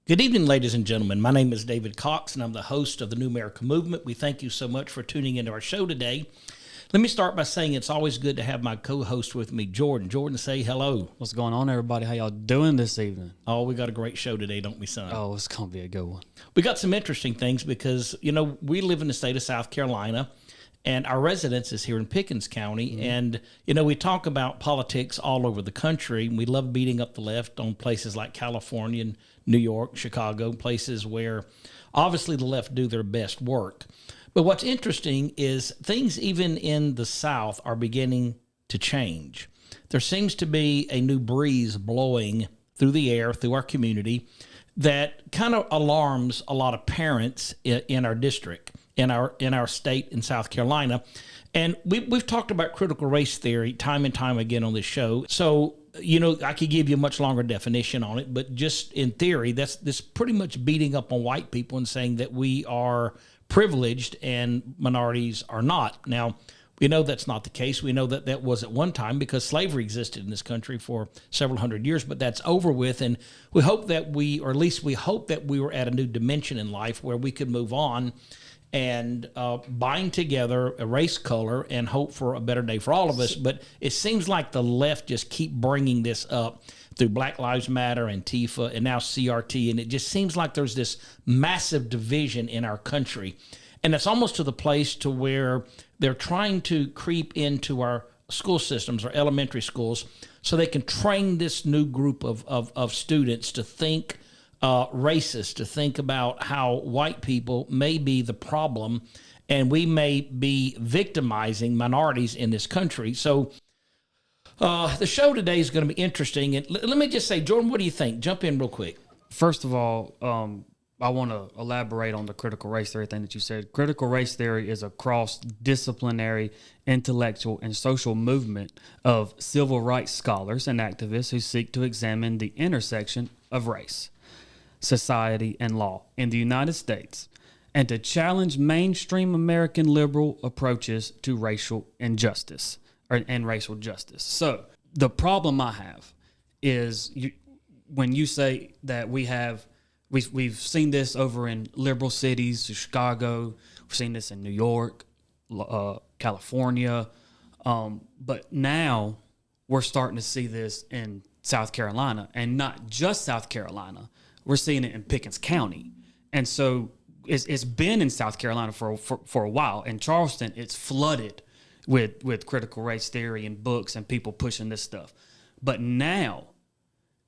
Good evening, ladies and gentlemen. My name is David Cox, and I'm the host of the New America Movement. We thank you so much for tuning into our show today. Let me start by saying it's always good to have my co-host with me, Jordan. Jordan, say hello. What's going on, everybody? How y'all doing this evening? Oh, we got a great show today, don't we, son? Oh, it's going to be a good one. We got some interesting things because, we live in the state of South Carolina, and our residence is here in Pickens County. Mm-hmm. And, we talk about politics all over the country. We love beating up the left on places like California and New York, Chicago, places where obviously the left do their best work. But what's interesting is things even in the South are beginning to change. There seems to be a new breeze blowing through the air, through our community, that kind of alarms a lot of parents in our district, in our state in South Carolina. And we've talked about critical race theory time and time again on this show. So, I could give you a much longer definition on it, but just in theory, that's pretty much beating up on white people and saying that we are privileged and minorities are not. Now, we know that's not the case. We know that was at one time because slavery existed in this country for several hundred years, but that's over with. And we hope that we hope that we were at a new dimension in life where we could move on and bind together, erase color, and hope for a better day for all of us. But it seems like the left just keep bringing this up through Black Lives Matter, Antifa, and now CRT, and it just seems like there's this massive division in our country. And it's almost to the place to where they're trying to creep into our school systems, our elementary schools, so they can train this new group of students to think racist, to think about how white people may be the problem and we may be victimizing minorities in this country. So the show today is going to be interesting. And let me just say, Jordan, what do you think? Jump in real quick. First of all, I want to elaborate on the critical race theory thing that you said. Critical race theory is a cross-disciplinary, intellectual, and social movement of civil rights scholars and activists who seek to examine the intersection of race, society, and law in the United States, and to challenge mainstream American liberal approaches to racial injustice and racial justice. So the problem I have is when you say that we've seen this over in liberal cities, Chicago, we've seen this in New York, California, but now we're starting to see this in South Carolina, and not just South Carolina. We're seeing it in Pickens County. And so it's been in South Carolina for a while. In Charleston, it's flooded with critical race theory and books and people pushing this stuff. But now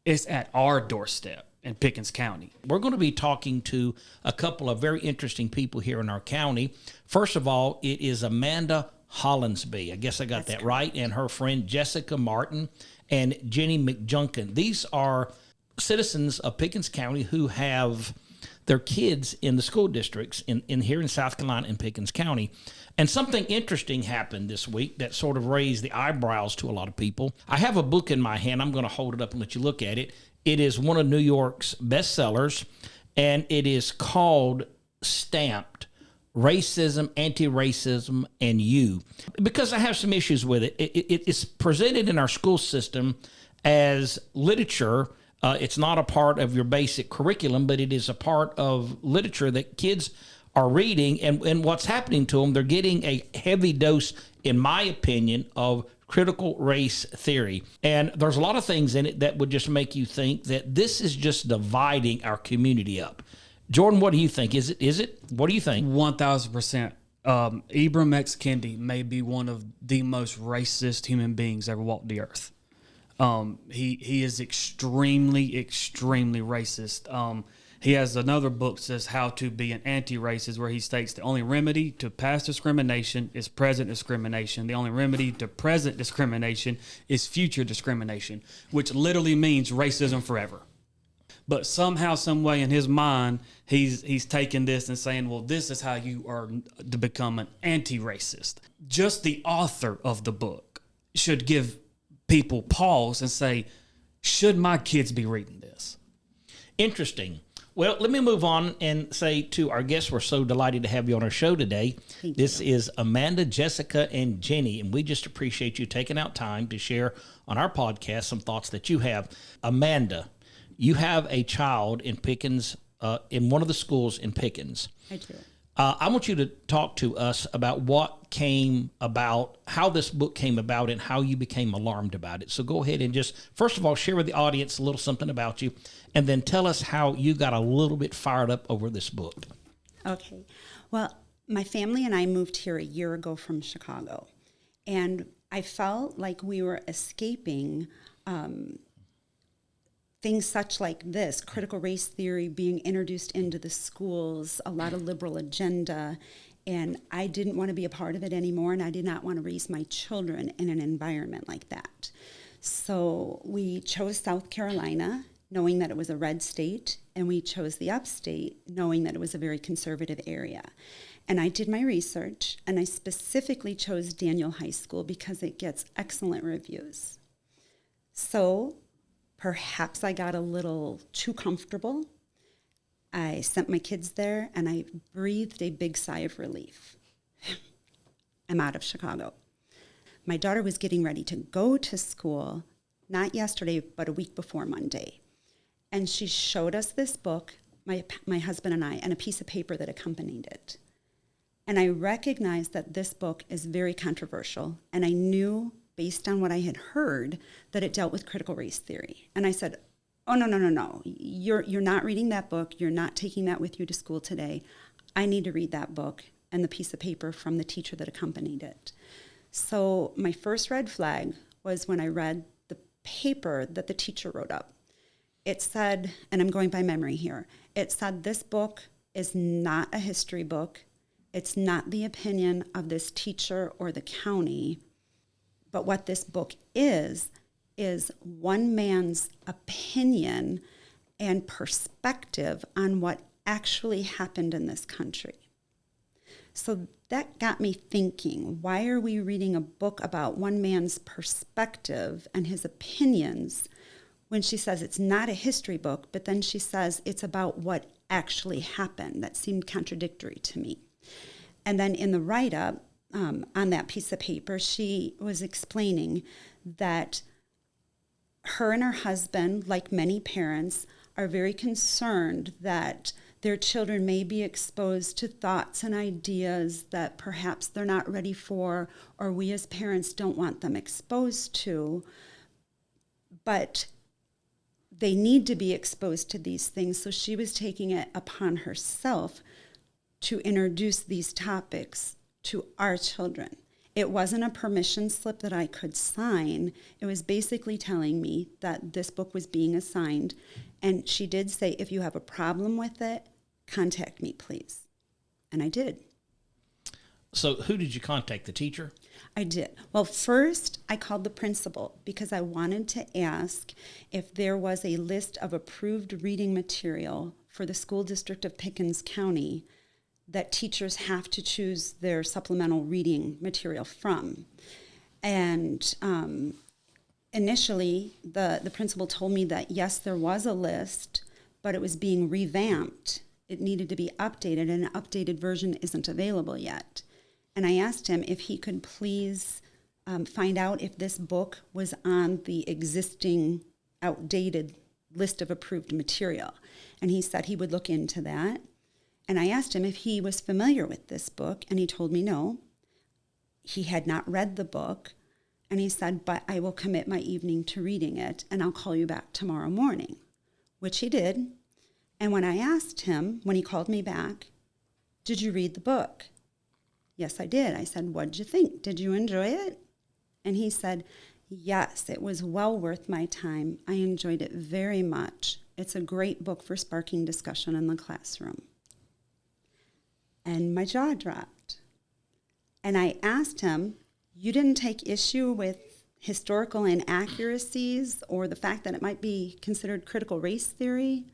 it's at our doorstep in Pickens County. We're going to be talking to a couple of very interesting people here in our county. First of all, it is Amanda Hollinsby. I guess I got that right. And her friend Jessica Martin and Jenny McJunkin. These are citizens of Pickens County who have their kids in the school districts in here in South Carolina in Pickens County. And something interesting happened this week that sort of raised the eyebrows to a lot of people. I have a book in my hand. I'm going to hold it up and let you look at it. It is one of New York's bestsellers, and it is called Stamped: Racism, Anti-Racism, and You. Because I have some issues with it. It's presented in our school system as literature. It's not a part of your basic curriculum, but it is a part of literature that kids are reading. And what's happening to them, they're getting a heavy dose, in my opinion, of critical race theory. And there's a lot of things in it that would just make you think that this is just dividing our community up. Jordan, what do you think? Is it? What do you think? 1,000%. Ibram X. Kendi may be one of the most racist human beings ever walked the earth. He is extremely racist. He has another book that says How to Be an Anti-Racist, where he states the only remedy to past discrimination is present discrimination. The only remedy to present discrimination is future discrimination, which literally means racism forever. But somehow, some way in his mind, he's taking this and saying, well, this is how you are to become an anti-racist. Just the author of the book should give people pause and say, should my kids be reading this? Interesting. Well, let me move on and say to our guests, we're so delighted to have you on our show today. This is Amanda, Jessica, and Jenny, and we just appreciate you taking out time to share on our podcast some thoughts that you have. Amanda, You have a child in Pickens, in one of the schools in Pickens. I do. I want you to talk to us about what came about, how this book came about, and how you became alarmed about it. So go ahead and just, first of all, share with the audience a little something about you, and then tell us how you got a little bit fired up over this book. Okay. Well, my family and I moved here a year ago from Chicago, and I felt like we were escaping things such like this, critical race theory being introduced into the schools, a lot of liberal agenda, and I didn't want to be a part of it anymore, and I did not want to raise my children in an environment like that. So we chose South Carolina, knowing that it was a red state, and we chose the upstate, knowing that it was a very conservative area. And I did my research, and I specifically chose Daniel High School because it gets excellent reviews. So perhaps I got a little too comfortable. I sent my kids there, and I breathed a big sigh of relief. I'm out of Chicago. My daughter was getting ready to go to school, not yesterday, but a week before Monday. And she showed us this book, my husband and I, and a piece of paper that accompanied it. And I recognized that this book is very controversial, and I knew, based on what I had heard, that it dealt with critical race theory. And I said, oh, no. You're not reading that book. You're not taking that with you to school today. I need to read that book and the piece of paper from the teacher that accompanied it. So my first red flag was when I read the paper that the teacher wrote up. It said, and I'm going by memory here, it said this book is not a history book. It's not the opinion of this teacher or the county. But what this book is one man's opinion and perspective on what actually happened in this country. So that got me thinking, why are we reading a book about one man's perspective and his opinions when she says it's not a history book, but then she says it's about what actually happened? That seemed contradictory to me. And then in the write-up, on that piece of paper, she was explaining that her and her husband, like many parents, are very concerned that their children may be exposed to thoughts and ideas that perhaps they're not ready for, or we as parents don't want them exposed to. But they need to be exposed to these things, so she was taking it upon herself to introduce these topics to our children. It wasn't a permission slip that I could sign. It was basically telling me that this book was being assigned. And she did say, if you have a problem with it, contact me, please. And I did. So who did you contact, the teacher? I did. Well, first I called the principal because I wanted to ask if there was a list of approved reading material for the school district of Pickens County that teachers have to choose their supplemental reading material from. And initially, the principal told me that, yes, there was a list, but it was being revamped. It needed to be updated, and an updated version isn't available yet. And I asked him if he could please find out if this book was on the existing outdated list of approved material. And he said he would look into that. And I asked him if he was familiar with this book, and he told me no. He had not read the book, and he said, but I will commit my evening to reading it, and I'll call you back tomorrow morning, which he did. And when I asked him, when he called me back, did you read the book? Yes, I did. I said, what did you think? Did you enjoy it? And he said, yes, it was well worth my time. I enjoyed it very much. It's a great book for sparking discussion in the classroom. And my jaw dropped. And I asked him, you didn't take issue with historical inaccuracies or the fact that it might be considered critical race theory?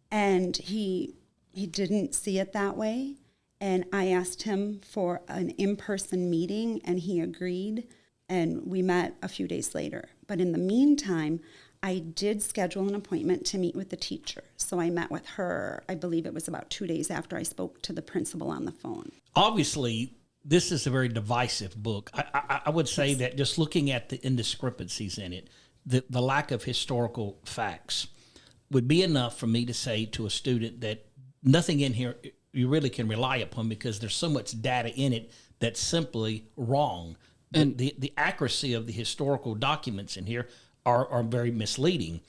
And he didn't see it that way. And I asked him for an in-person meeting, and he agreed. And we met a few days later. But in the meantime, I did schedule an appointment to meet with the teacher. So I met with her, I believe it was about 2 days after I spoke to the principal on the phone. Obviously, this is a very divisive book. I would say that just looking at the indiscrepancies in it, the lack of historical facts, would be enough for me to say to a student that nothing in here you really can rely upon because there's so much data in it that's simply wrong. And the accuracy of the historical documents in here are very misleading.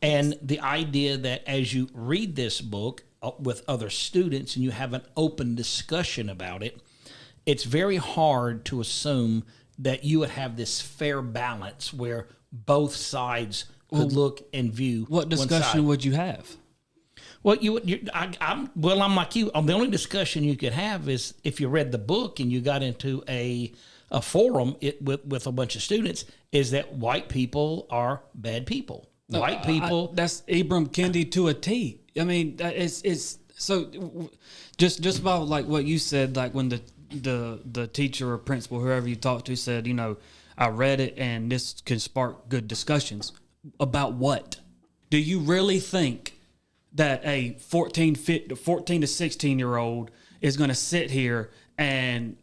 And the idea that as you read this book with other students and you have an open discussion about it, it's very hard to assume that you would have this fair balance where both sides could look and view. What discussion would you have? Well, I'm like you. The only discussion you could have is if you read the book and you got into a forum with a bunch of students, is that white people are bad people. White people. That's Ibram Kendi to a T. I mean, it's so just about like what you said, like when the teacher or principal, whoever you talked to, said, I read it and this can spark good discussions. About what? Do you really think that a 14 to 16 year old is going to sit here and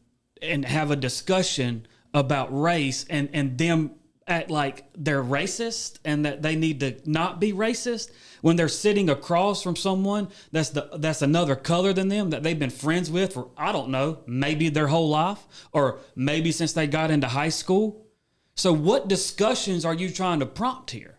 have a discussion about race and them act like they're racist and that they need to not be racist when they're sitting across from someone that's another color than them that they've been friends with for, I don't know, maybe their whole life or maybe since they got into high school? So what discussions are you trying to prompt here?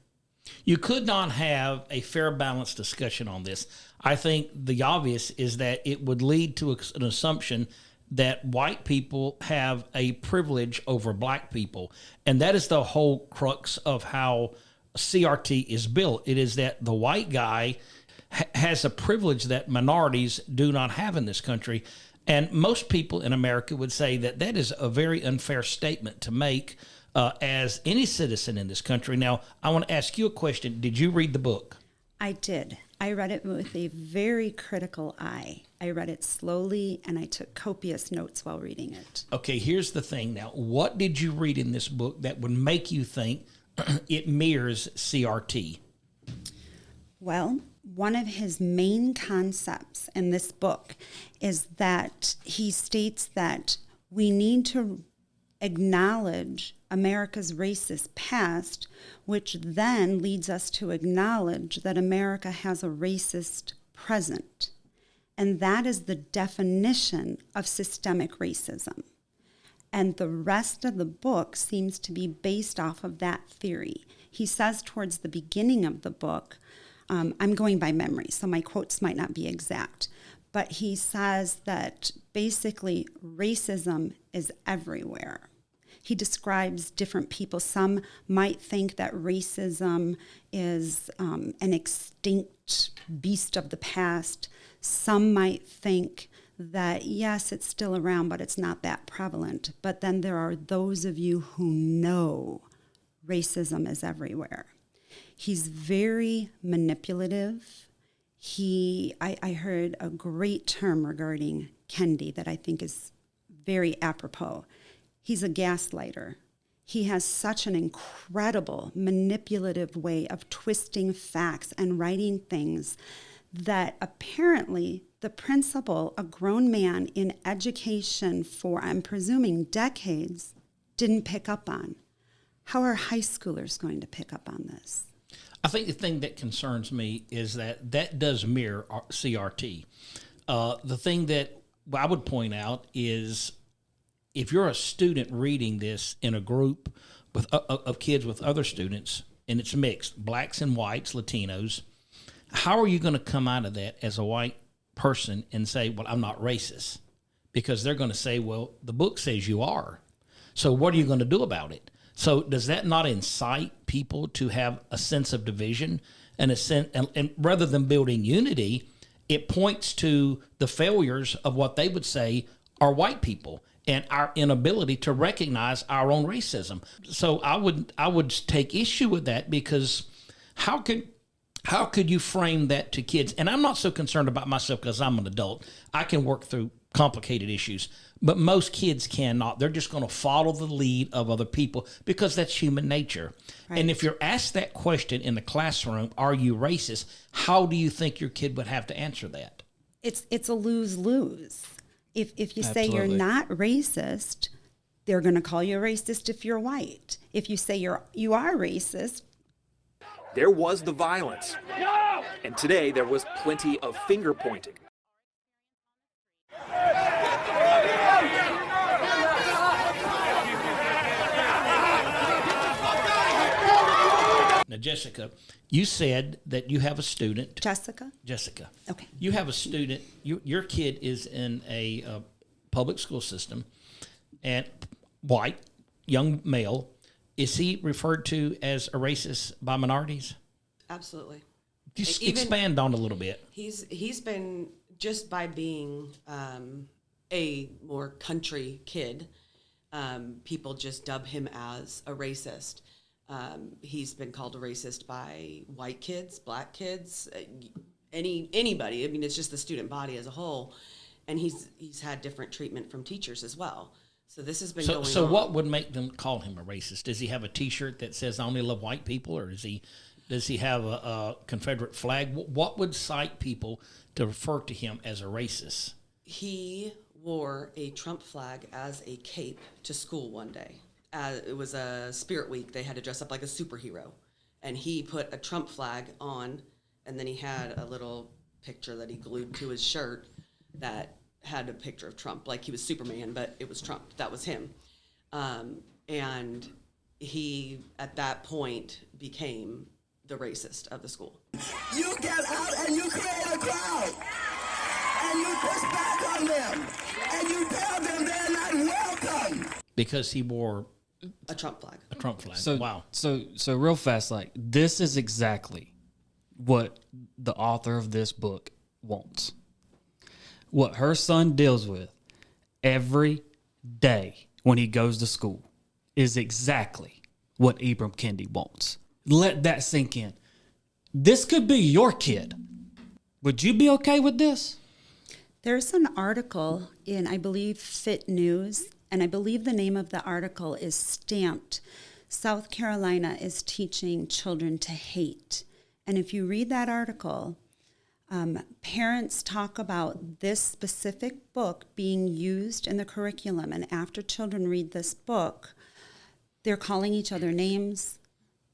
You could not have a fair, balanced discussion on this. I think the obvious is that it would lead to an assumption that white people have a privilege over black people. And that is the whole crux of how CRT is built. It is that the white guy has a privilege that minorities do not have in this country. And most people in America would say that that is a very unfair statement to make as any citizen in this country. Now, I want to ask you a question. Did you read the book? I did. I read it with a very critical eye. I read it slowly, and I took copious notes while reading it. Okay, here's the thing now. What did you read in this book that would make you think it mirrors CRT? Well, one of his main concepts in this book is that he states that we need to acknowledge America's racist past, which then leads us to acknowledge that America has a racist present. And that is the definition of systemic racism. And the rest of the book seems to be based off of that theory. He says towards the beginning of the book, I'm going by memory, so my quotes might not be exact, but he says that basically racism is everywhere. He describes different people. Some might think that racism is an extinct beast of the past. Some might think that, yes, it's still around, but it's not that prevalent. But then there are those of you who know racism is everywhere. He's very manipulative. I heard a great term regarding Kendi that I think is very apropos. He's a gaslighter. He has such an incredible manipulative way of twisting facts and writing things that apparently the principal, a grown man in education for, I'm presuming, decades, didn't pick up on. How are high schoolers going to pick up on this? I think the thing that concerns me is that does mirror CRT. The thing that I would point out is if you're a student reading this in a group of kids with other students, and it's mixed, blacks and whites, Latinos, how are you going to come out of that as a white person and say, well, I'm not racist? Because they're going to say, well, the book says you are. So what are you going to do about it? So does that not incite people to have a sense of division and a sense, and rather than building unity, it points to the failures of what they would say are white people and our inability to recognize our own racism. So I would take issue with that, because how could you frame that to kids? And I'm not so concerned about myself because I'm an adult. I can work through complicated issues, but most kids cannot. They're just going to follow the lead of other people because that's human nature. Right. And if you're asked that question in the classroom, are you racist? How do you think your kid would have to answer that? It's a lose-lose. If you say Absolutely. you're not racist, they're going to call you a racist if you're white. If you say you are racist, There was the violence. No! And today there was plenty of finger pointing. Now, Jessica, you said that you have a student. Jessica? Jessica. Okay. You have a student. Your kid is in a public school system, and white, young male. Is he referred to as a racist by minorities? Absolutely. Just Even- expand on it a little bit. He's been, just by being a more country kid, people just dub him as a racist. He's been called a racist by white kids, black kids, anybody. I mean, it's just the student body as a whole, and he's had different treatment from teachers as well. So this has been going on. So what would make them call him a racist? Does he have a T-shirt that says "I only love white people," or does he have a Confederate flag? What would cite people to refer to him as a racist? He wore a Trump flag as a cape to school one day. It was a Spirit Week. They had to dress up like a superhero. And he put a Trump flag on, and then he had a little picture that he glued to his shirt that had a picture of Trump, like he was Superman, but it was Trump. That was him. And he, at that point, became the racist of the school. You get out and you create a crowd, and you push back on them, and you tell them they're not welcome. Because he wore A Trump flag. a Trump flag. So Wow. So real fast, like this is exactly what the author of this book wants. What her son deals with every day when he goes to school is exactly what Ibram Kendi wants. Let that sink in. This could be your kid. Would you be okay with this? There's an article in, I believe, Fit News, and I believe the name of the article is stamped, South Carolina is teaching children to hate. And if you read that article, parents talk about this specific book being used in the curriculum. And after children read this book, they're calling each other names,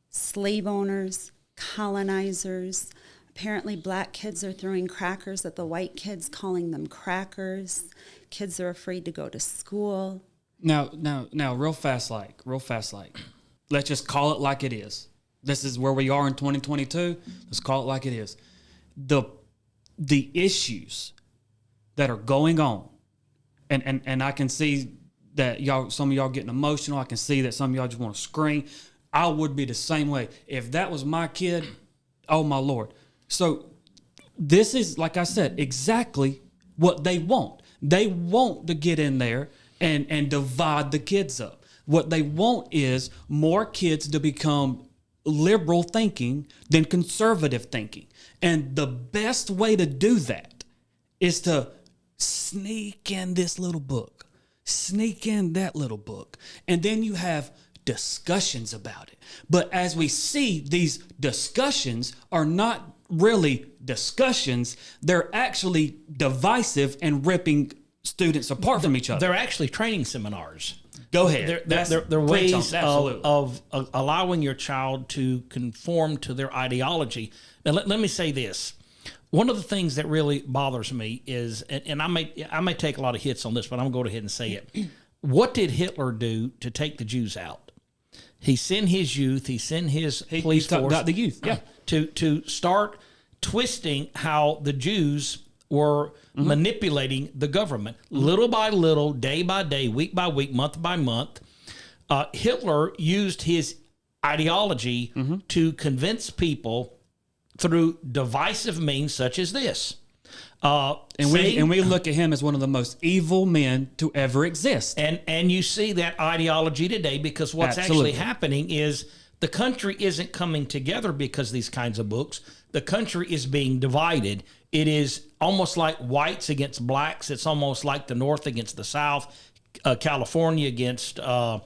slave owners, colonizers. Apparently, black kids are throwing crackers at the white kids, calling them crackers. Kids are afraid to go to school. Now, real fast, let's just call it like it is. This is where we are in 2022. Let's call it like it is. The issues that are going on, and I can see that some of y'all getting emotional. I can see that some of y'all just want to scream. I would be the same way. If that was my kid, oh my Lord. So this is, like I said, exactly what they want. They want to get in there and divide the kids up. What they want is more kids to become liberal thinking than conservative thinking. And the best way to do that is to sneak in this little book, sneak in that little book, and then you have discussions about it. But as we see, these discussions are not really discussions. They're actually divisive and ripping students apart from each other. They're actually training seminars. Go ahead. They're ways of allowing your child to conform to their ideology. Now, let me say this. One of the things that really bothers me is, and I may take a lot of hits on this, but I'm going to go ahead and say it. What did Hitler do to take the Jews out? He sent his youth, he sent his police force. Got the youth, yeah. To start twisting how the Jews were manipulating the government little by little, day by day, week by week, month by month. Hitler used his ideology to convince people through divisive means such as this. And we look at him as one of the most evil men to ever exist. And you see that ideology today because what's actually happening is the country isn't coming together because of these kinds of books. The country is being divided. It is almost like whites against blacks. It's almost like the North against the South, California against the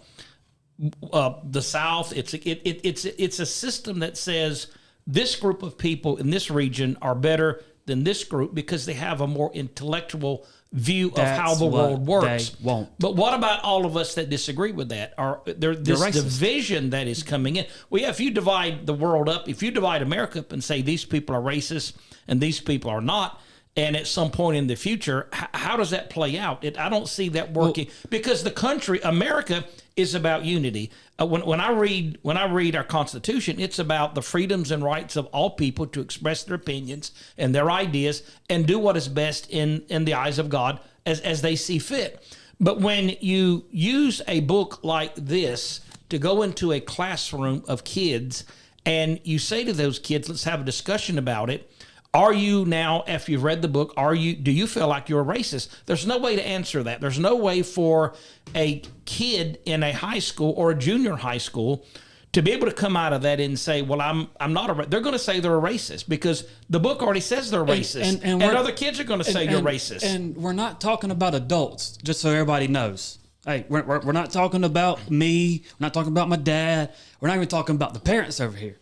South. It's a system that says this group of people in this region are better than this group because they have a more intellectual view of That's how the world what works. they want. But what about all of us that disagree with that? Or this racist. division that is coming in? Well, yeah, if you divide the world up, if you divide America up and say these people are racist and these people are not, and at some point in the future, how does that play out? I don't see that working, because the country, America, is about unity. When I read our Constitution, it's about the freedoms and rights of all people to express their opinions and their ideas and do what is best in the eyes of God as they see fit. But when you use a book like this to go into a classroom of kids and you say to those kids, let's have a discussion about it, are you now, after you've read the book, do you feel like you're a racist? There's no way to answer that. There's no way for a kid in a high school or a junior high school to be able to come out of that and say, well, I'm not they're going to say they're a racist because the book already says they're racist. And other kids are going to say you're racist. And we're not talking about adults, just so everybody knows. Hey, we're not talking about me. We're not talking about my dad. We're not even talking about the parents over here.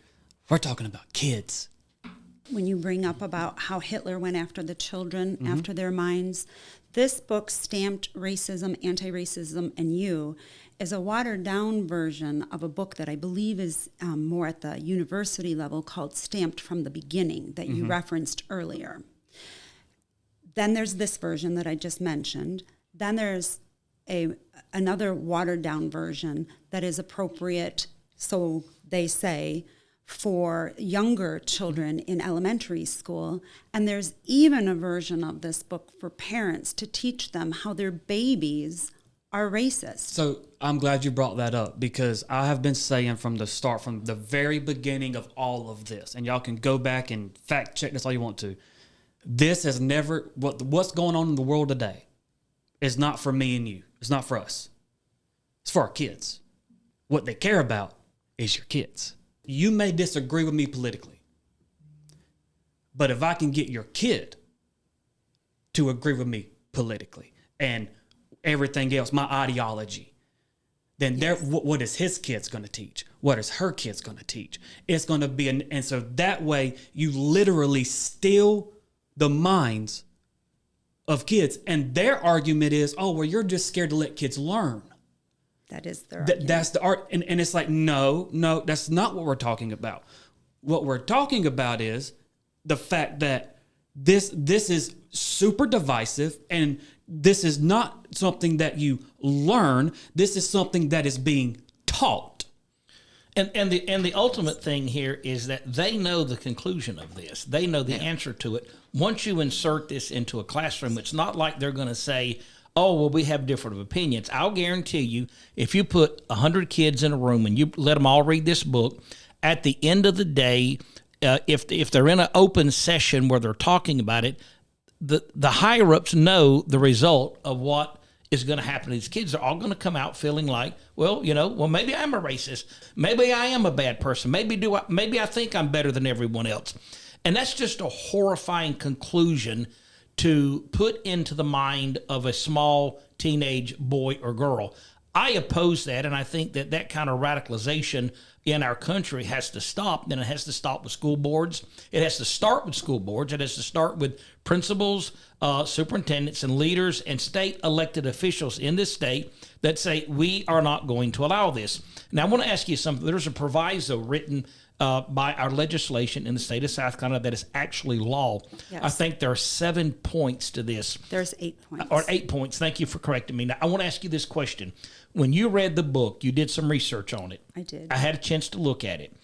We're talking about kids. When you bring up about how Hitler went after the children, after their minds, this book, Stamped Racism, Anti-Racism, and You, is a watered-down version of a book that I believe is more at the university level called Stamped from the Beginning that you referenced earlier. Then there's this version that I just mentioned. Then there's another watered-down version that is appropriate, so they say, for younger children in elementary school. And there's even a version of this book for parents to teach them how their babies are racist. So I'm glad you brought that up, because I have been saying from the start, from the very beginning of all of this, and y'all can go back and fact check this all you want to. This has never, what's going on in the world today is not for me and you. It's not for us. It's for our kids. What they care about is your kids. You may disagree with me politically, but if I can get your kid to agree with me politically and everything else, my ideology, then what is his kid's going to teach? What is her kid's going to teach? It's going to be, and so that way you literally steal the minds of kids. And their argument is, oh, well, you're just scared to let kids learn. That is their argument. That's the art. And it's like, no, that's not what we're talking about. What we're talking about is the fact that this is super divisive, and this is not something that you learn. This is something that is being taught. And the ultimate thing here is that they know the conclusion of this. They know the answer to it. Once you insert this into a classroom, it's not like they're going to say, oh, well, we have different opinions. I'll guarantee you, if you put 100 kids in a room and you let them all read this book, at the end of the day, if they're in an open session where they're talking about it, the higher-ups know the result of what is going to happen to these kids. They're all going to come out feeling like, well, maybe I'm a racist. Maybe I am a bad person. Maybe I think I'm better than everyone else. And that's just a horrifying conclusion to put into the mind of a small teenage boy or girl. I oppose that, and I think that kind of radicalization in our country has to stop. Then it has to stop with school boards. It has to start with school boards. It has to start with principals, superintendents, and leaders and state elected officials in this state that say, we are not going to allow this. Now, I want to ask you something. There's a proviso written by our legislation in the state of South Carolina that is actually law. Yes. I think there are 7 points to this. There's 8 points. Or 8 points. Thank you for correcting me. Now, I want to ask you this question. When you read the book, you did some research on it. I did. I had a chance to look at it.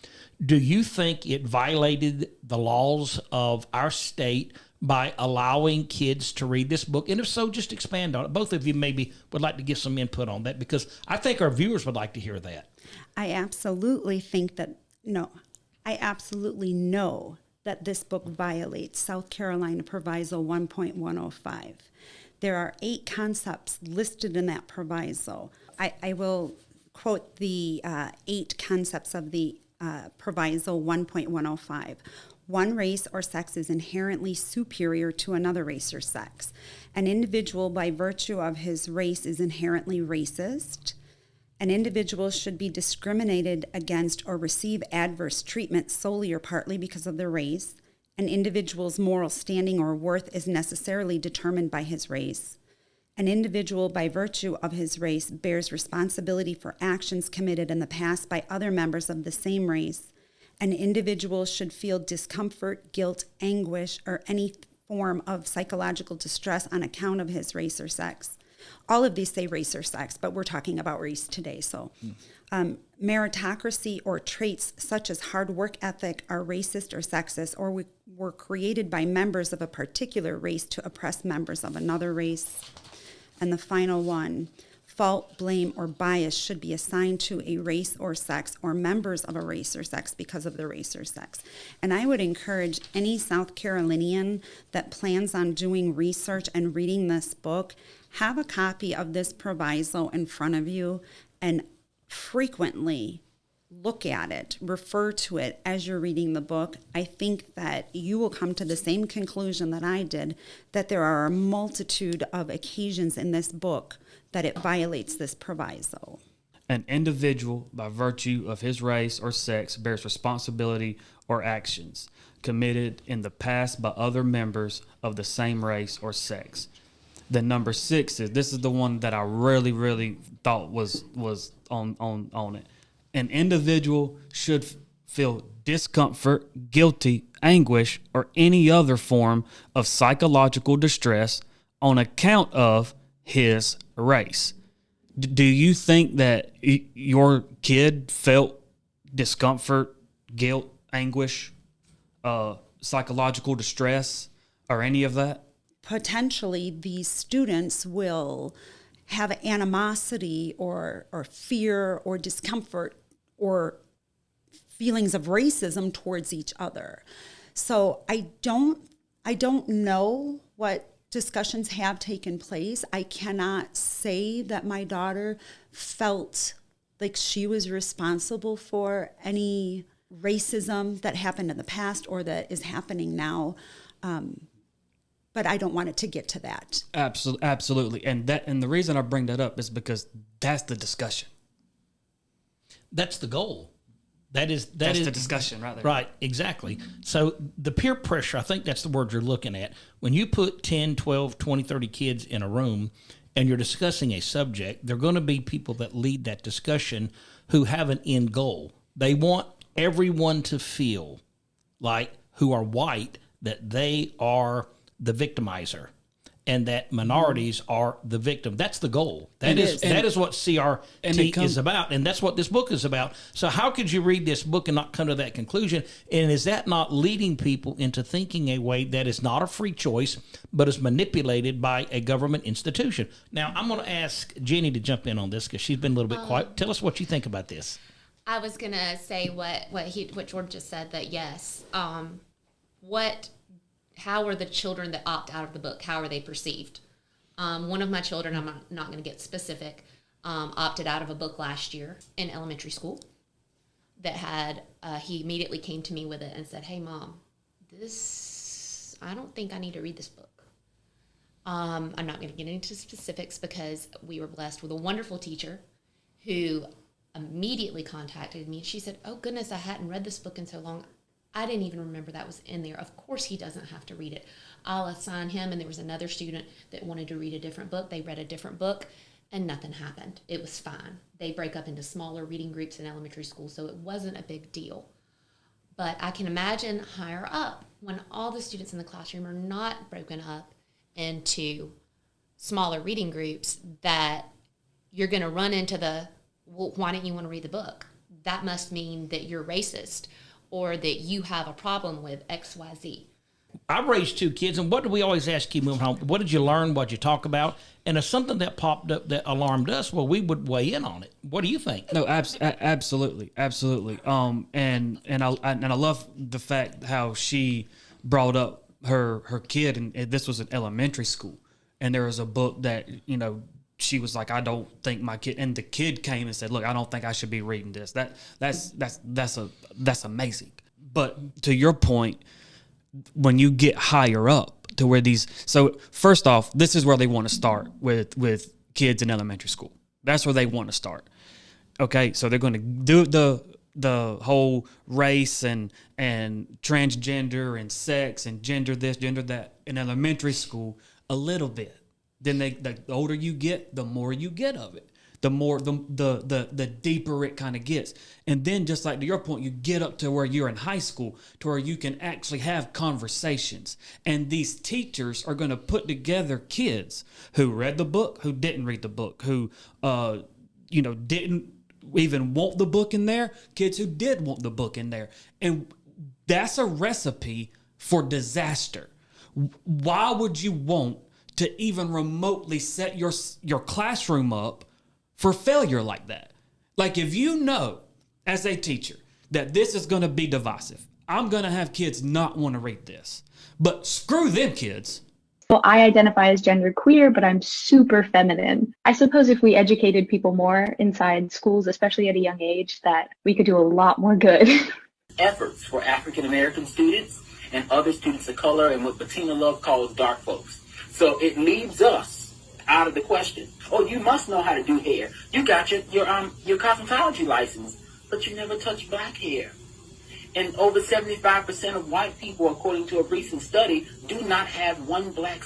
Do you think it violated the laws of our state by allowing kids to read this book? And if so, just expand on it. Both of you maybe would like to give some input on that, because I think our viewers would like to hear that. I absolutely think that, I absolutely know that this book violates South Carolina Proviso 1.105. There are 8 concepts listed in that proviso. I will quote the 8 concepts of the Proviso 1.105. One race or sex is inherently superior to another race or sex. An individual, by virtue of his race, is inherently racist. An individual should be discriminated against or receive adverse treatment solely or partly because of their race. An individual's moral standing or worth is necessarily determined by his race. An individual, by virtue of his race, bears responsibility for actions committed in the past by other members of the same race. An individual should feel discomfort, guilt, anguish, or any form of psychological distress on account of his race or sex. All of these say race or sex, but we're talking about race today. So meritocracy or traits such as hard work ethic are racist or sexist, or were created by members of a particular race to oppress members of another race. And the final one, fault, blame, or bias should be assigned to a race or sex or members of a race or sex because of the race or sex. And I would encourage any South Carolinian that plans on doing research and reading this book, have a copy of this proviso in front of you and frequently look at it, refer to it as you're reading the book. I think that you will come to the same conclusion that I did, that there are a multitude of occasions in this book that it violates this proviso. An individual, by virtue of his race or sex, bears responsibility or actions committed in the past by other members of the same race or sex. Then number 6 is, this is the one that I really thought was on it. An individual should feel discomfort, guilty, anguish, or any other form of psychological distress on account of his race. Do you think that your kid felt discomfort, guilt, anguish, psychological distress, or any of that? Potentially, these students will have animosity or fear or discomfort or feelings of racism towards each other. So I don't know what discussions have taken place. I cannot say that my daughter felt like she was responsible for any racism that happened in the past or that is happening now. But I don't want it to get to that. Absolutely. And the reason I bring that up is because that's the discussion. That's the goal. That's the discussion right there. Right, exactly. So the peer pressure, I think that's the word you're looking at. When you put 10, 12, 20, 30 kids in a room and you're discussing a subject, there are going to be people that lead that discussion who have an end goal. They want everyone to feel like, who are white, that they are the victimizer and that minorities are the victim. That's the goal. That is what CRT is about, and that's what this book is about. So how could you read this book and not come to that conclusion? And is that not leading people into thinking a way that is not a free choice, but is manipulated by a government institution? Now, I'm going to ask Jenny to jump in on this because she's been a little bit quiet. Tell us what you think about this. I was going to say what George just said, that yes. How are the children that opt out of the book, how are they perceived? One of my children, I'm not going to get specific, opted out of a book last year in elementary school that had, he immediately came to me with it and said, "Hey, Mom, I don't think I need to read this book." I'm not going to get into specifics because we were blessed with a wonderful teacher who immediately contacted me. She said, "Oh, goodness, I hadn't read this book in so long. I didn't even remember that was in there. Of course he doesn't have to read it. I'll assign him." And there was another student that wanted to read a different book. They read a different book and nothing happened. It was fine. They break up into smaller reading groups in elementary school, so it wasn't a big deal. But I can imagine higher up when all the students in the classroom are not broken up into smaller reading groups, that you're going to run into well, why don't you want to read the book? That must mean that you're racist, or that you have a problem with XYZ. I raised 2 kids, and what do we always ask you moving home? What did you learn? What did you talk about? And if something that popped up that alarmed us, well, we would weigh in on it. What do you think? No, absolutely. And I love the fact how she brought up her kid, and this was in elementary school, and there was a book that she was like, "I don't think my kid," and the kid came and said, "Look, I don't think I should be reading this." That's amazing. But to your point, when you get higher up to where so first off, this is where they want to start with kids in elementary school. That's where they want to start. Okay, so they're going to do the whole race and transgender and sex and gender this, gender that in elementary school a little bit. Then the older you get, the more you get of it. The more the deeper it kind of gets. And then just like to your point, you get up to where you're in high school to where you can actually have conversations. And these teachers are going to put together kids who read the book, who didn't read the book, who didn't even want the book in there, kids who did want the book in there. And that's a recipe for disaster. Why would you want to even remotely set your classroom up for failure like that? Like, if you know as a teacher that this is going to be divisive, I'm going to have kids not want to read this, but screw them kids. Well, I identify as genderqueer, but I'm super feminine. I suppose if we educated people more inside schools, especially at a young age, that we could do a lot more good. Efforts for African American students and other students of color and what Bettina Love calls dark folks. So it leaves us out of the question. Oh, you must know how to do hair. You got your cosmetology license, but you never touch black hair. And over 75% of white people, according to a recent study, do not have one black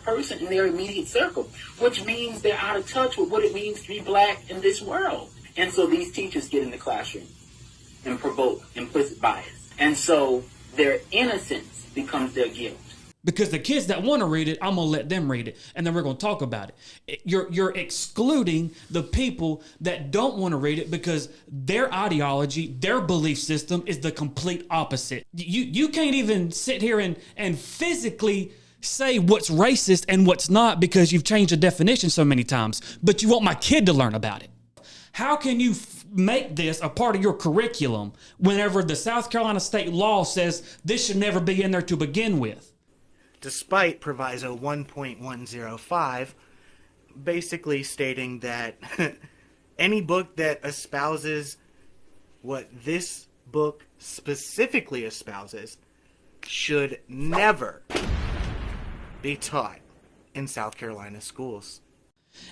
person in their immediate circle, which means they're out of touch with what it means to be black in this world. And so these teachers get in the classroom and provoke implicit bias. And so their innocence becomes their guilt. Because the kids that want to read it, I'm going to let them read it, and then we're going to talk about it. You're excluding the people that don't want to read it because their ideology, their belief system is the complete opposite. You can't even sit here and physically say what's racist and what's not because you've changed the definition so many times, but you want my kid to learn about it. How can you make this a part of your curriculum whenever the South Carolina state law says this should never be in there to begin with? Despite Proviso 1.105, basically stating that any book that espouses what this book specifically espouses should never be taught in South Carolina schools.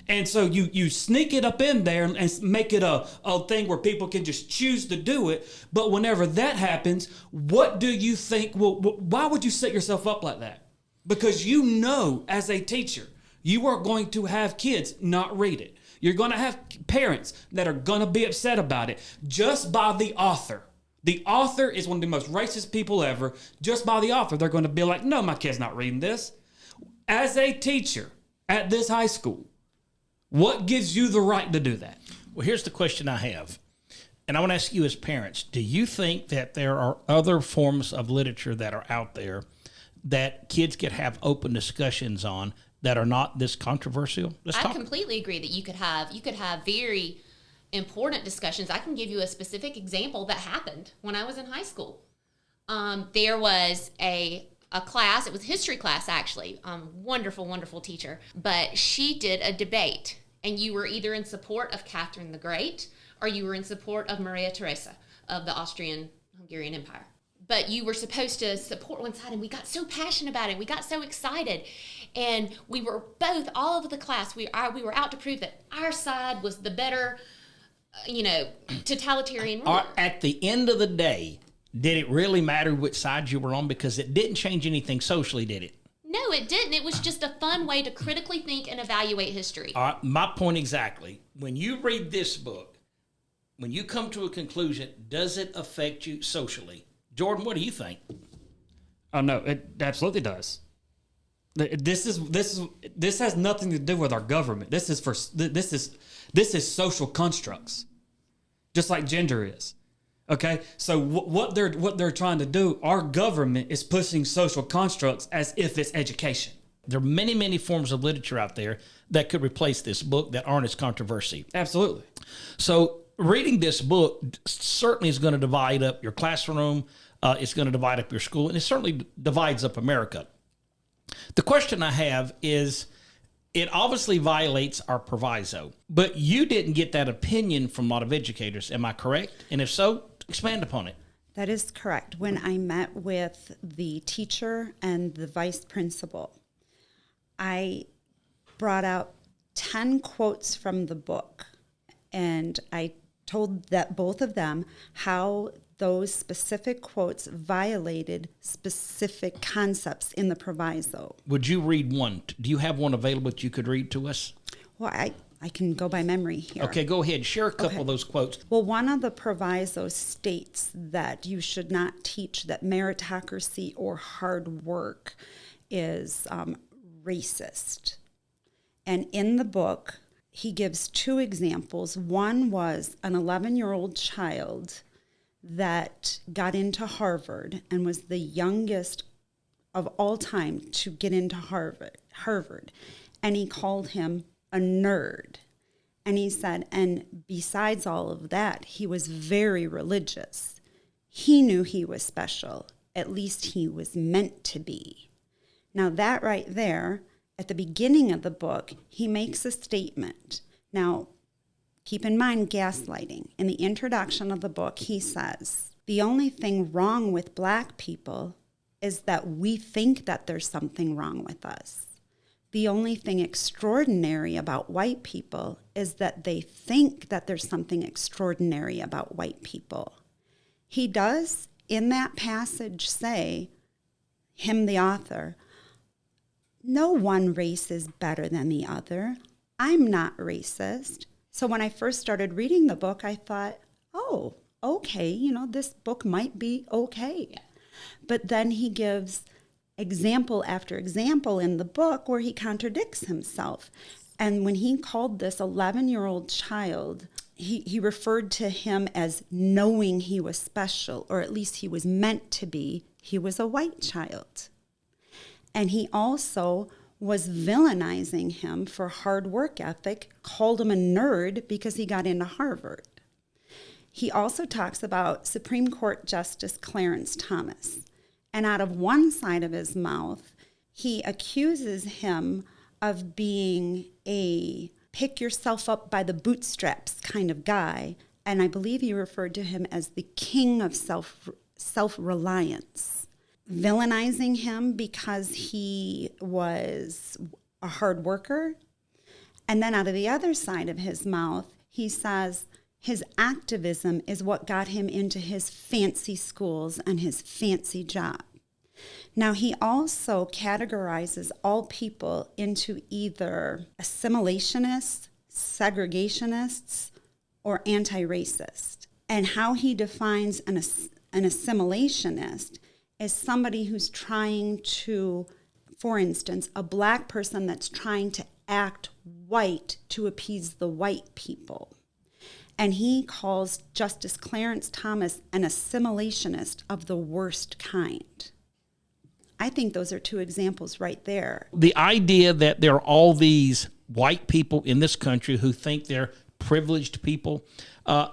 And so you sneak it up in there and make it a thing where people can just choose to do it. But whenever that happens, what do you think? Why would you set yourself up like that? Because you know, as a teacher, you are going to have kids not read it. You're going to have parents that are going to be upset about it just by the author. The author is one of the most racist people ever. Just by the author, they're going to be like, no, my kid's not reading this. As a teacher at this high school, what gives you the right to do that? Well, here's the question I have. And I want to ask you as parents, do you think that there are other forms of literature that are out there that kids could have open discussions on that are not this controversial? I completely agree that you could have very important discussions. I can give you a specific example that happened when I was in high school. There was a class, it was a history class actually, wonderful, wonderful teacher, but she did a debate, and you were either in support of Catherine the Great or you were in support of Maria Theresa of the Austrian-Hungarian Empire. But you were supposed to support one side, and we got so passionate about it. We got so excited, and we were both, all of the class, we were out to prove that our side was the better, totalitarian ruler. At the end of the day, did it really matter which side you were on? Because it didn't change anything socially, did it? No, it didn't. It was just a fun way to critically think and evaluate history. My point exactly. When you read this book, when you come to a conclusion, does it affect you socially? Jordan, what do you think? Oh no, it absolutely does. This has nothing to do with our government. This is social constructs, just like gender is. Okay, so what they're trying to do, our government is pushing social constructs as if it's education. There are many, many forms of literature out there that could replace this book that aren't as controversial. Absolutely. So reading this book certainly is going to divide up your classroom. It's going to divide up your school, and it certainly divides up America. The question I have is, it obviously violates our proviso, but you didn't get that opinion from a lot of educators. Am I correct? And if so, expand upon it. That is correct. When I met with the teacher and the vice principal, I brought out 10 quotes from the book, and I told that both of them how those specific quotes violated specific concepts in the proviso. Would you read one? Do you have one available that you could read to us? Well, I can go by memory here. Okay, go ahead. Share a couple of those quotes. Well, one of the provisos states that you should not teach that meritocracy or hard work is racist. And in the book, he gives two examples. One was an 11-year-old child that got into Harvard and was the youngest of all time to get into Harvard. And he called him a nerd. And he said, and besides all of that, he was very religious. He knew he was special. At least he was meant to be. Now that right there, at the beginning of the book, he makes a statement. Now, keep in mind gaslighting. In the introduction of the book, he says, the only thing wrong with black people is that we think that there's something wrong with us. The only thing extraordinary about white people is that they think that there's something extraordinary about white people. He does, in that passage, say, him, the author, no one race is better than the other. I'm not racist. So when I first started reading the book, I thought, oh, okay, this book might be okay. Yeah. But then he gives example after example in the book where he contradicts himself. And when he called this 11-year-old child, he referred to him as knowing he was special, or at least he was meant to be. He was a white child. And he also was villainizing him for hard work ethic, called him a nerd because he got into Harvard. He also talks about Supreme Court Justice Clarence Thomas. And out of one side of his mouth, he accuses him of being a pick yourself up by the bootstraps kind of guy. And I believe he referred to him as the king of self-reliance. Villainizing him because he was a hard worker. And then out of the other side of his mouth, he says his activism is what got him into his fancy schools and his fancy job. Now, he also categorizes all people into either assimilationists, segregationists, or anti-racist. And how he defines an assimilationist is somebody who's trying to, for instance, a black person that's trying to act white to appease the white people. And he calls Justice Clarence Thomas an assimilationist of the worst kind. I think those are two examples right there. The idea that there are all these white people in this country who think they're privileged people,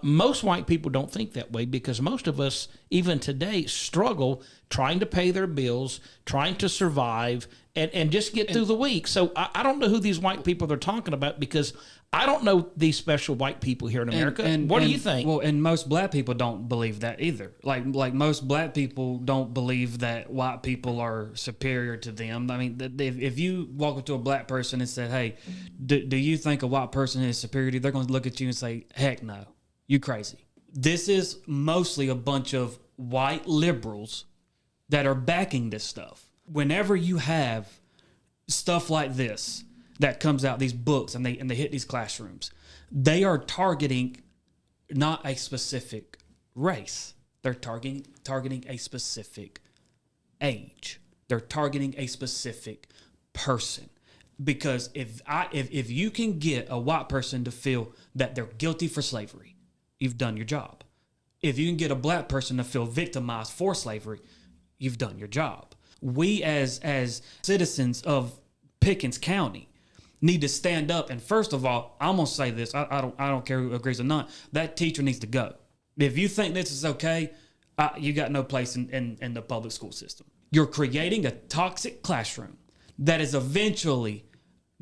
most white people don't think that way, because most of us, even today, struggle trying to pay their bills, trying to survive, and just get through the week. So I don't know who these white people are talking about, because I don't know these special white people here in America. What do you think? Well, and most black people don't believe that either. Like most black people don't believe that white people are superior to them. I mean, if you walk up to a black person and say, hey, do you think a white person is superior to you? They're going to look at you and say, heck no, you crazy. This is mostly a bunch of white liberals that are backing this stuff. Whenever you have stuff like this that comes out, these books, and they hit these classrooms, they are targeting not a specific race. They're targeting a specific age. They're targeting a specific person. Because if you can get a white person to feel that they're guilty for slavery, you've done your job. If you can get a black person to feel victimized for slavery, you've done your job. We as citizens of Pickens County need to stand up. And first of all, I'm gonna say this: I don't care who agrees or not. That teacher needs to go. If you think this is okay, you got no place in the public school system. You're creating a toxic classroom that is eventually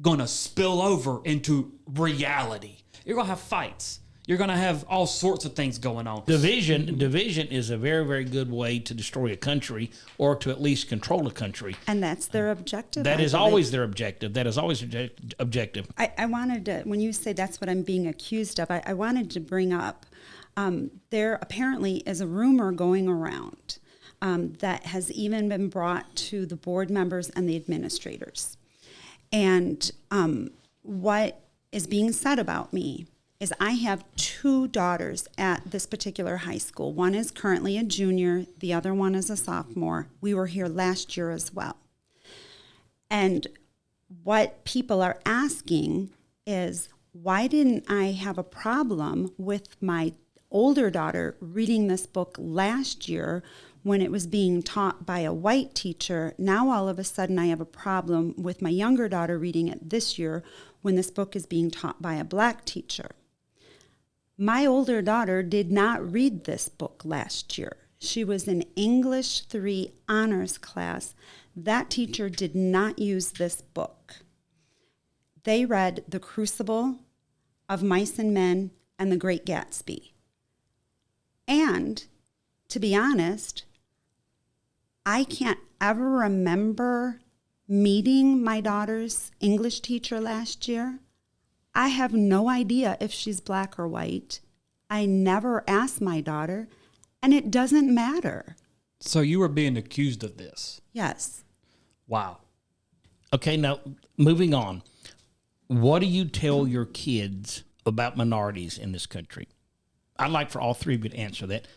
gonna spill over into reality. You're gonna have fights. You're going to have all sorts of things going on. Division is a very, very good way to destroy a country or to at least control a country. And that's their objective. That I is believe. always their objective. That is always objective. I wanted to, when you say that's what I'm being accused of, I wanted to bring up, there apparently is a rumor going around that has even been brought to the board members and the administrators. And what is being said about me is I have 2 daughters at this particular high school. One is currently a junior, the other one is a sophomore. We were here last year as well. And what people are asking is, why didn't I have a problem with my older daughter reading this book last year when it was being taught by a white teacher? Now all of a sudden I have a problem with my younger daughter reading it this year when this book is being taught by a black teacher. My older daughter did not read this book last year. She was in English 3 honors class. That teacher did not use this book. They read The Crucible, Of Mice and Men, and The Great Gatsby. And, to be honest, I can't ever remember meeting my daughter's English teacher last year. I have no idea if she's black or white. I never asked my daughter, and it doesn't matter. So you were being accused of this? Yes. Wow. Okay, now moving on. What do you tell your kids about minorities in this country? I'd like for all 3 of you to answer that.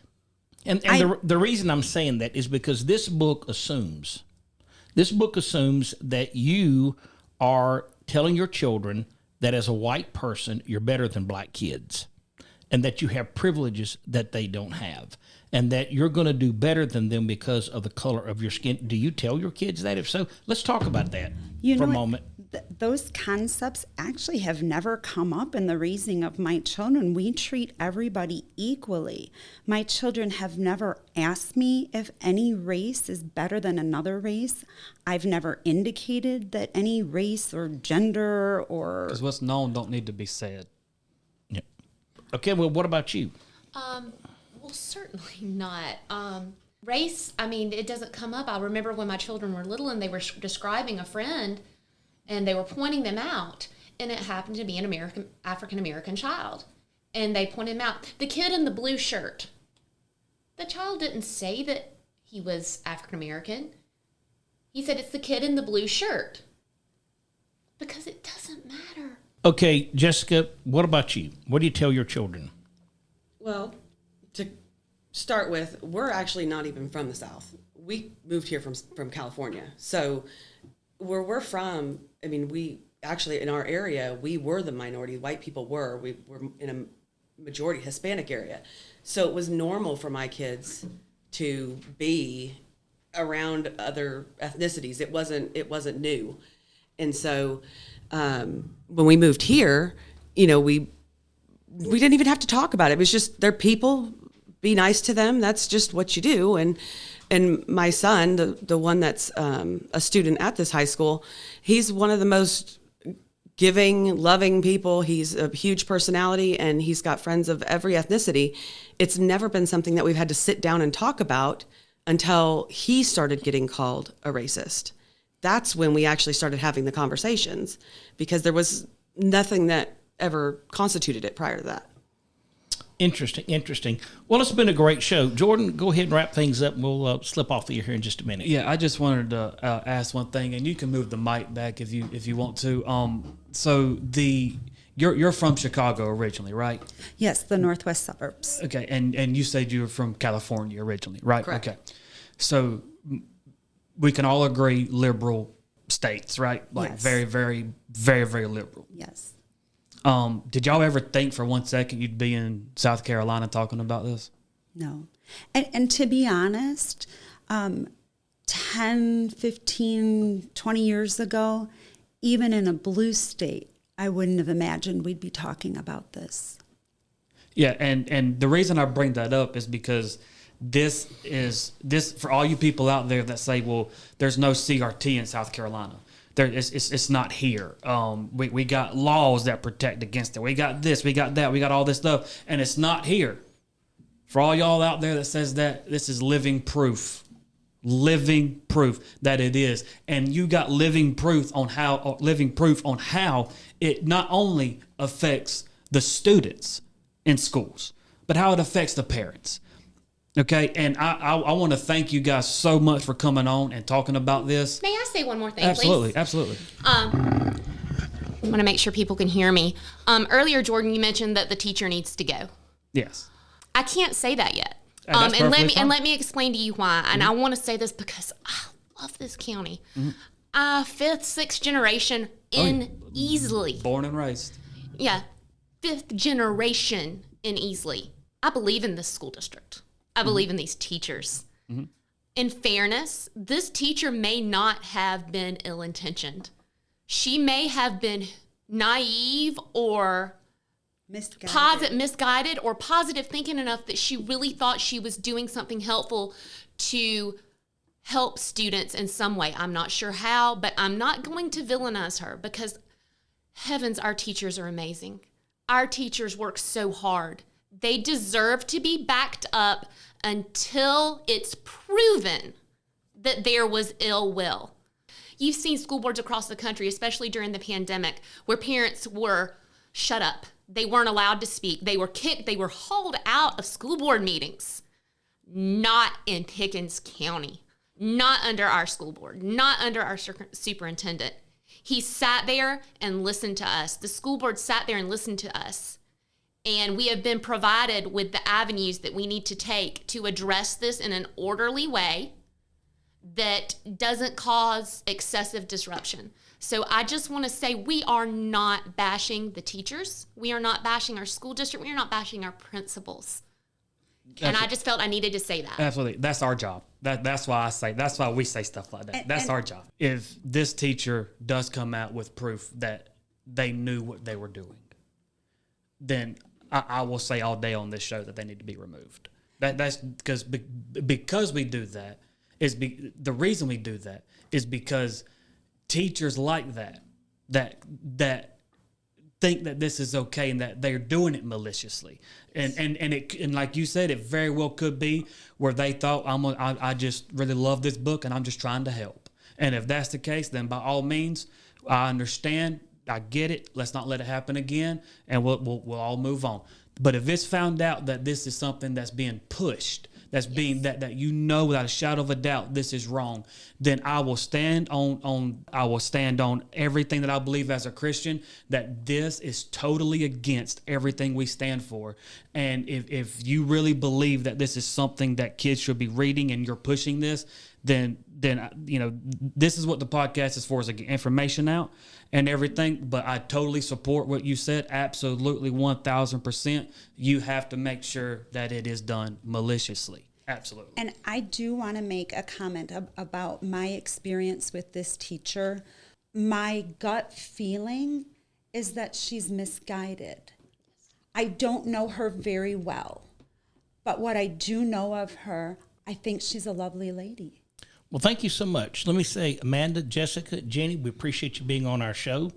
And the reason I'm saying that is because this book assumes that you are telling your children that as a white person, you're better than black kids, and that you have privileges that they don't have, and that you're going to do better than them because of the color of your skin. Do you tell your kids that? If so, let's talk about that for a moment. Those concepts actually have never come up in the raising of my children. We treat everybody equally. My children have never asked me if any race is better than another race. I've never indicated that any race or gender or... Because what's known don't need to be said. Yeah. Okay, well, what about you? Well, certainly not. Race, I mean, it doesn't come up. I remember when my children were little and they were describing a friend and they were pointing them out, and it happened to be an African-American child. And they pointed him out. The kid in the blue shirt. The child didn't say that he was African-American. He said it's the kid in the blue shirt. Because it doesn't matter. Okay, Jessica, what about you? What do you tell your children? Well, to start with, we're actually not even from the South. We moved here from California. So where we're from, I mean, we actually, in our area, we were the minority. White people were. We were in a majority Hispanic area. So it was normal for my kids to be around other ethnicities. It wasn't new. And so when we moved here, you know, we didn't even have to talk about it. It was just, they're people, be nice to them. That's just what you do. And my son, the one that's a student at this high school, he's one of the most giving, loving people. He's a huge personality, and he's got friends of every ethnicity. It's never been something that we've had to sit down and talk about until he started getting called a racist. That's when we actually started having the conversations, because there was nothing that ever constituted it prior to that. Interesting. Well, it's been a great show. Jordan, go ahead and wrap things up, and we'll slip off the air here in just a minute. Yeah, I just wanted to ask one thing, and you can move the mic back if you want to. So you're from Chicago originally, right? Yes, the northwest suburbs. Okay, and you said you were from California originally, right? Correct. Okay, so we can all agree liberal states, right? Like Yes. very, very, very, very liberal. Yes. Did y'all ever think for 1 second you'd be in South Carolina talking about this? No. And to be honest, 10, 15, 20 years ago, even in a blue state, I wouldn't have imagined we'd be talking about this. Yeah, and the reason I bring that up is because this for all you people out there that say, well, there's no CRT in South Carolina. It's not here. We got laws that protect against it. We got this, we got that, we got all this stuff, and it's not here. For all y'all out there that says that, this is living proof that it is. And you got living proof on how it not only affects the students in schools, but how it affects the parents. Okay, and I want to thank you guys so much for coming on and talking about this. May I say one more thing, Absolutely, please? absolutely. I want to make sure people can hear me. Earlier, Jordan, you mentioned that the teacher needs to go. Yes. I can't say that yet. That's And perfectly let me explain to you why. And I want to say this because I love this county. Fifth, sixth generation in Easley. Born and raised. Yeah, fifth generation in Easley. I believe in this school district. I believe in these teachers. In fairness, this teacher may not have been ill-intentioned. She may have been naive or misguided or positive thinking enough that she really thought she was doing something helpful to help students in some way. I'm not sure how, but I'm not going to villainize her because heavens, our teachers are amazing. Our teachers work so hard. They deserve to be backed up until it's proven that there was ill will. You've seen school boards across the country, especially during the pandemic, where parents were shut up. They weren't allowed to speak. They were kicked. They were hauled out of school board meetings. Not in Pickens County. Not under our school board. Not under our superintendent. He sat there and listened to us. The school board sat there and listened to us. And we have been provided with the avenues that we need to take to address this in an orderly way that doesn't cause excessive disruption. So I just want to say we are not bashing the teachers. We are not bashing our school district. We are not bashing our principals. And I just felt I needed to say that. Absolutely. That's our job. That's why we say stuff like that. That's our job. If this teacher does come out with proof that they knew what they were doing, then I will say all day on this show that they need to be removed. That's because we do that the reason we do that is because teachers like that think that this is okay and that they're doing it maliciously, and like you said, it very well could be where they thought I just really love this book and I'm just trying to help. And if that's the case, then by all means, I understand. I get it. Let's not let it happen again, and we'll all move on. But if it's found out that this is something that's being pushed, that's being that you know without a shadow of a doubt this is wrong, then I will stand on everything that I believe as a Christian, that this is totally against everything we stand for. And if you really believe that this is something that kids should be reading and you're pushing this, then this is what the podcast is for, is to get information out and everything. But I totally support what you said. Absolutely, 1,000%. You have to make sure that it is done maliciously. Absolutely. And I do want to make a comment about my experience with this teacher. My gut feeling is that she's misguided. I don't know her very well, but what I do know of her, I think she's a lovely lady. Well, thank you so much. Let me say, Amanda, Jessica, Jenny, we appreciate you being on our show.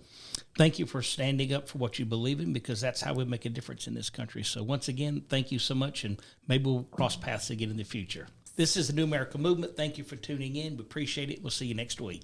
Thank you for standing up for what you believe in, because that's how we make a difference in this country. So once again, thank you so much, and maybe we'll cross paths again in the future. This is the New America Movement. Thank you for tuning in. We appreciate it. We'll see you next week.